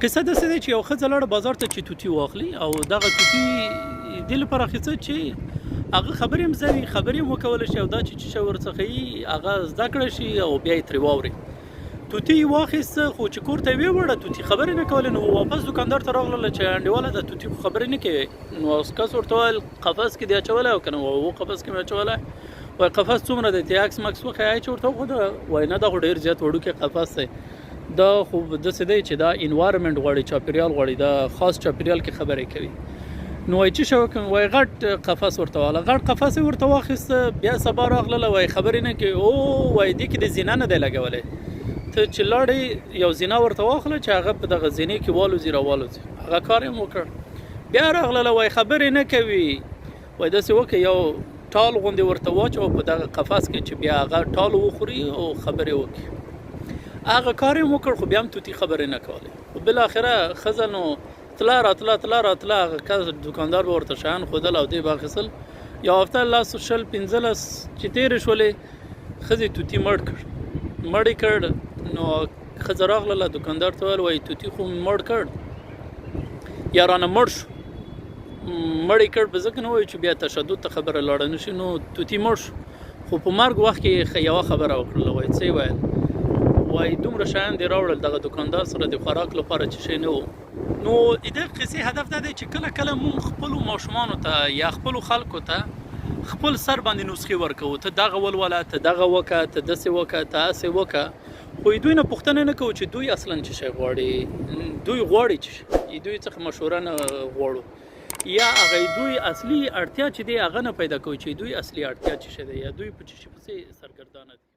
قصه داسې ده چې یو ښځه لاړه بازار ته چې توتي واخلي او دغه توتي دې لپاره اخیسته چې هغه خبرې هم زده وي، خبرې هم وکولی شي او دا چې څه ورڅخه وي هغه زده کړی شي او بیا یې ترې واوري. توتي یې واخیسته خو چې کور ته یې ویوړه توتي خبرې نه کولې، نو واپس دوکاندار ته راغله چې انډیواله دا توتي خو خبرې نه کوي. نو کس ورته وویل قفس کې دې اچولی او که نه و قفس کې مې اچولی. وایي قفس څومره دی؟ ته عکس مکس وښیه چې ورته وښوده. وایي نه دا خو ډېر زیات وړوکی قفس دی، دا خو داسې دی چې دا انوایرمنټ غواړي، چاپیریال غواړي، دا خاص چاپیریال کې خبرې کوي. نو وایي څه شی وکړم؟ وایي غټ قفس ورته واله، غټ قفس یې ورته واخیسته. بیا سبا راغله وایي خبرې نه کوي. او وایي دې کې د زینه نه دی لګولی، ته چې لاړې یو زینه ورته واخله چې هغه په دغه زینې کې والوځي راوالوځي. هغه کار یې وکړ. بیا راغله وایي خبرې نه کوي. وایي داسې وکړه یو ټال غوندې ورته واچوه په دغه قفس کې چې بیا هغه ټال وخوري او خبرې وکړي. هغه کار یې وکړ خو بیا هم توتي خبرې نه کولې. خو بالاخره ښځه نو تله راتله هغه کس دوکاندار به ورته شیان ښودل او دی به اخیستل. یو هفته 10 شل 15 چې تېرې شولې ښځې توتي مړ کړ. نو ښځه راغله دوکاندار ته ویل وایي توتي خو مړ کړ یا رانه مړ شو. مړ یې کړ په ځکه نه وایي چې بیا تشدد ته خبره لاړه نه شي. نو توتي مړ شو خو په مرګ وخت کې یوه خبره وکړله. وایي څه یې ویل؟ وایي دومره شیان دې راوړل دغه دوکاندار سره د خوراک لپاره چې شی نه و. نو د دې قصې هدف دا دی چې کله کله مونږ خپلو ماشومانو ته یا خپلو خلکو ته خپل سر باندې نسخې ورکوو، ته دغه ولوله، ته دغه وکړه، ته داسې وکړه، ته هسې وکړه، خو دوی نه پوښتنه نه کوو چې دوی اصلا څه شی غواړي. دوی غواړي چې دوی څخه مشوره نه غواړو یا هغه دوی اصلي اړتیا چې دی هغه نه پیدا کوي چې دوی اصلي اړتیا څه شی دی یا دوی په څه شي پسې سرګردانه دي.